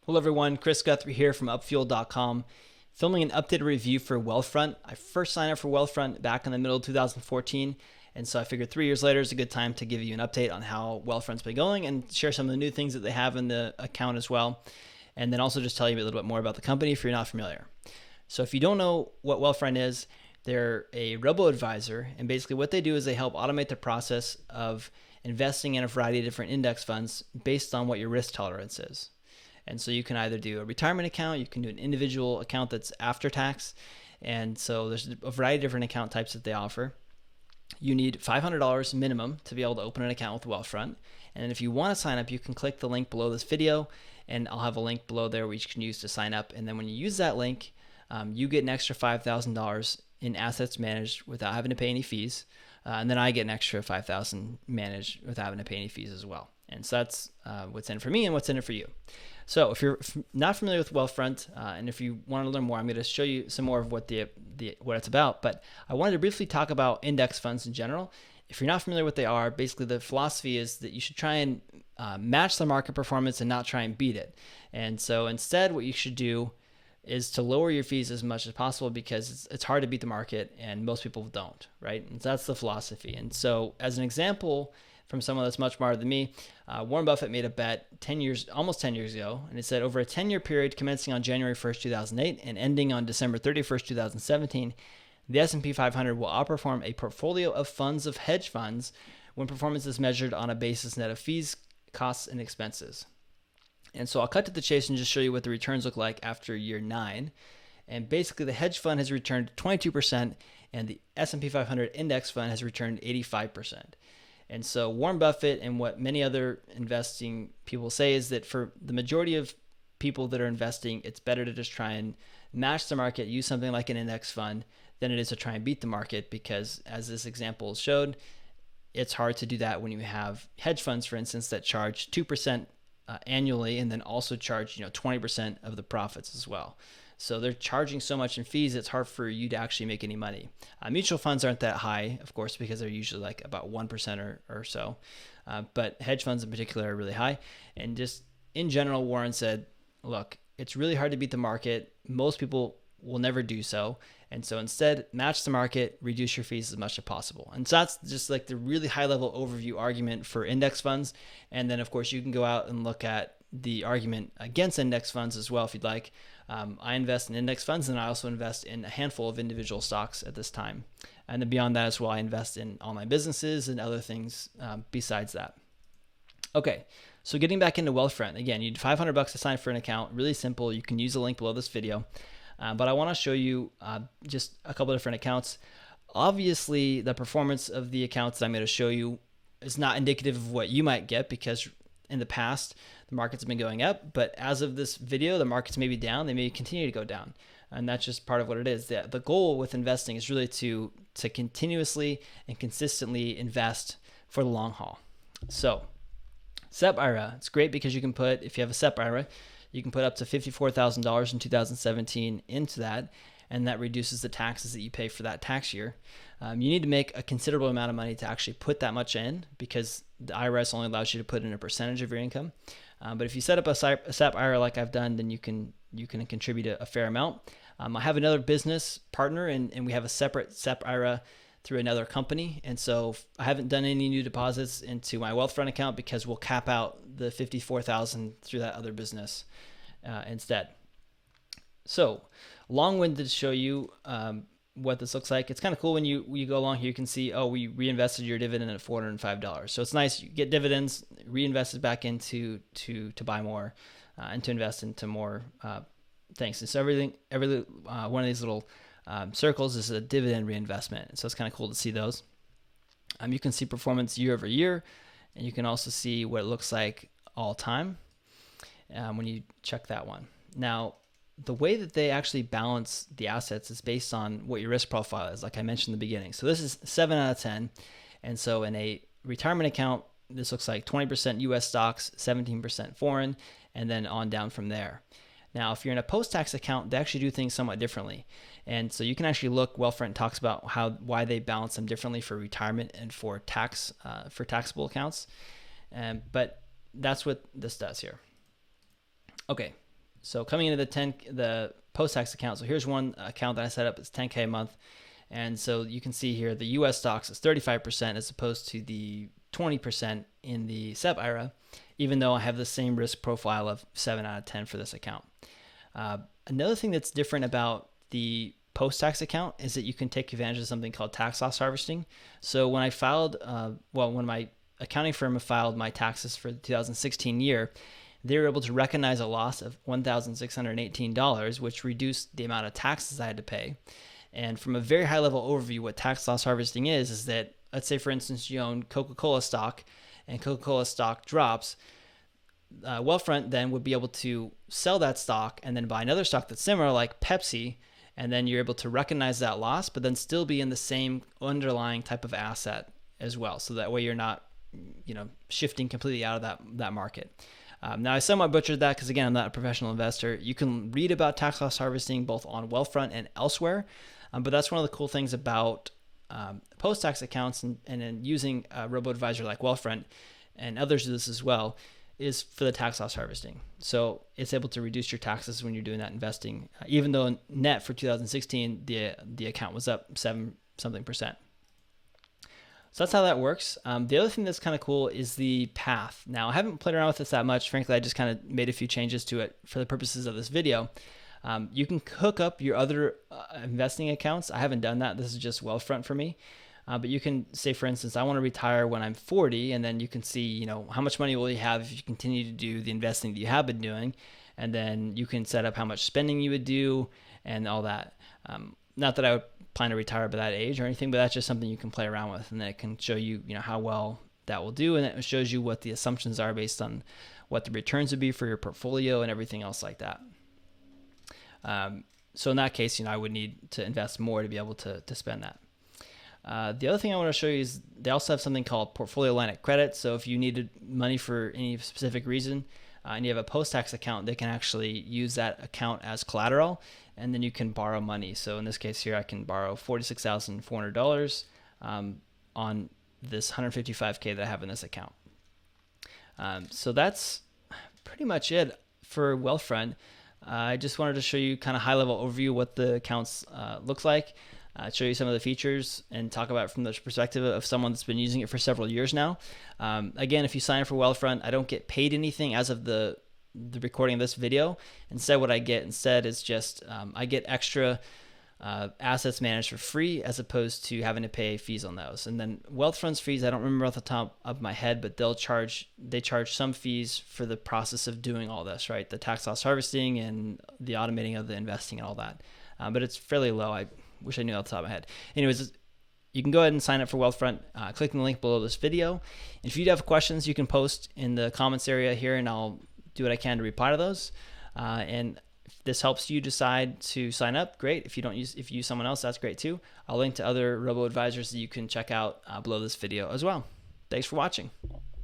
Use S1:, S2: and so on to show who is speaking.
S1: Hello everyone, Chris Guthrie here from upfuel.com, filming an updated review for Wealthfront. I first signed up for Wealthfront back in the middle of 2014, and so I figured 3 years later is a good time to give you an update on how Wealthfront's been going and share some of the new things that they have in the account as well, and then also just tell you a little bit more about the company if you're not familiar. So if you don't know what Wealthfront is, they're a robo-advisor, and basically what they do is they help automate the process of investing in a variety of different index funds based on what your risk tolerance is. And so you can either do a retirement account, you can do an individual account that's after tax. And so there's a variety of different account types that they offer. You need $500 minimum to be able to open an account with Wealthfront. And if you want to sign up, you can click the link below this video, and I'll have a link below there which you can use to sign up. And then when you use that link, you get an extra $5,000 in assets managed without having to pay any fees. And then I get an extra $5,000 managed without having to pay any fees as well. And so that's what's in it for me and what's in it for you. So if you're not familiar with Wealthfront, and if you want to learn more, I'm going to show you some more of what what it's about. But I wanted to briefly talk about index funds in general. If you're not familiar with what they are, basically the philosophy is that you should try and match the market performance and not try and beat it. And so instead, what you should do is to lower your fees as much as possible, because it's hard to beat the market and most people don't, right? And so that's the philosophy. And so as an example, from someone that's much smarter than me, Warren Buffett made a bet almost 10 years ago, and it said over a 10-year period commencing on January 1st, 2008 and ending on December 31st, 2017, the S&P 500 will outperform a portfolio of funds of hedge funds when performance is measured on a basis net of fees, costs, and expenses. And so I'll cut to the chase and just show you what the returns look like after year 9. And basically the hedge fund has returned 22% and the S&P 500 index fund has returned 85%. And so Warren Buffett and what many other investing people say is that for the majority of people that are investing, it's better to just try and match the market, use something like an index fund, than it is to try and beat the market, because as this example showed, it's hard to do that when you have hedge funds, for instance, that charge 2% annually and then also charge 20% of the profits as well. So they're charging so much in fees, it's hard for you to actually make any money. Mutual funds aren't that high, of course, because they're usually like about 1% or so. But hedge funds in particular are really high. And just in general, Warren said, look, it's really hard to beat the market. Most people will never do so. And so instead, match the market, reduce your fees as much as possible. And so that's just like the really high level overview argument for index funds. And then, of course, you can go out and look at the argument against index funds as well if you'd like. I invest in index funds, and I also invest in a handful of individual stocks at this time. And then beyond that as well, I invest in online businesses and other things besides that. Okay, so getting back into Wealthfront, again, you need $500 to sign up for an account. Really simple. You can use the link below this video. But I want to show you just a couple of different accounts. Obviously, the performance of the accounts that I'm going to show you is not indicative of what you might get, because in the past, the markets have been going up, but as of this video, the markets may be down. They may continue to go down. And that's just part of what it is. The goal with investing is really to continuously and consistently invest for the long haul. So SEP IRA, it's great because you can put, if you have a SEP IRA, you can put up to $54,000 in 2017 into that, and that reduces the taxes that you pay for that tax year. You need to make a considerable amount of money to actually put that much in, because the IRS only allows you to put in a percentage of your income. But if you set up a SEP IRA like I've done, then you can contribute a fair amount. I have another business partner, and we have a separate SEP IRA through another company. And so I haven't done any new deposits into my Wealthfront account because we'll cap out the $54,000 through that other business instead. So long-winded to show you what this looks like. It's kind of cool when you go along here, you can see, oh, we reinvested your dividend at $405. So it's nice, you get dividends, reinvested back into to buy more and to invest into more things. And so every one of these little circles is a dividend reinvestment. So it's kind of cool to see those. You can see performance year over year, and you can also see what it looks like all time when you check that one. Now, the way that they actually balance the assets is based on what your risk profile is, like I mentioned in the beginning. So this is 7 out of 10. And so in a retirement account, this looks like 20% US stocks, 17% foreign, and then on down from there. Now, if you're in a post-tax account, they actually do things somewhat differently. And so you can actually look, Wealthfront talks about why they balance them differently for retirement and for taxable accounts. But that's what this does here. Okay, So coming into the post-tax account, so here's one account that I set up. It's $10K a month. And so you can see here the US stocks is 35% as opposed to the 20% in the SEP IRA, even though I have the same risk profile of 7 out of 10 for this account. Another thing that's different about the post-tax account is that you can take advantage of something called tax loss harvesting. So when I filed, when my accounting firm filed my taxes for the 2016 year, they were able to recognize a loss of $1,618, which reduced the amount of taxes I had to pay. And from a very high level overview, what tax loss harvesting is that, let's say for instance, you own Coca-Cola stock and Coca-Cola stock drops, Wealthfront then would be able to sell that stock and then buy another stock that's similar like Pepsi, and then you're able to recognize that loss, but then still be in the same underlying type of asset as well. So that way you're not, shifting completely out of that market. Now I somewhat butchered that because again, I'm not a professional investor. You can read about tax loss harvesting both on Wealthfront and elsewhere, but that's one of the cool things about post-tax accounts and then using a robo-advisor like Wealthfront, and others do this as well, is for the tax loss harvesting. So it's able to reduce your taxes when you're doing that investing, even though net for 2016, the account was up 7-something%. So that's how that works. The other thing that's kind of cool is the path. Now, I haven't played around with this that much. Frankly, I just kind of made a few changes to it for the purposes of this video. You can hook up your other investing accounts. I haven't done that. This is just Wealthfront for me. But you can say, for instance, I want to retire when I'm 40, and then you can see, how much money will you have if you continue to do the investing that you have been doing, and then you can set up how much spending you would do and all that. Not that I would plan to retire by that age or anything, but that's just something you can play around with, and then it can show you, how well that will do, and it shows you what the assumptions are based on what the returns would be for your portfolio and everything else like that. So in that case, I would need to invest more to be able to spend that. The other thing I want to show you is they also have something called portfolio line of credit. So if you needed money for any specific reason and you have a post-tax account, they can actually use that account as collateral, and then you can borrow money. So in this case here, I can borrow $46,400 on this $155K that I have in this account. So that's pretty much it for Wealthfront. I just wanted to show you kind of high-level overview what the accounts look like. Show you some of the features and talk about it from the perspective of someone that's been using it for several years now. Again, if you sign up for Wealthfront, I don't get paid anything as of the recording of this video. Instead, what I get is just I get extra assets managed for free as opposed to having to pay fees on those. And then Wealthfront's fees, I don't remember off the top of my head, but they charge some fees for the process of doing all this, right? The tax loss harvesting and the automating of the investing and all that. But it's fairly low. I wish I knew off the top of my head. Anyways, you can go ahead and sign up for Wealthfront. Click the link below this video. And if you have questions, you can post in the comments area here, and I'll do what I can to reply to those. And if this helps you decide to sign up, great. If you use someone else, that's great too. I'll link to other robo-advisors that you can check out below this video as well. Thanks for watching.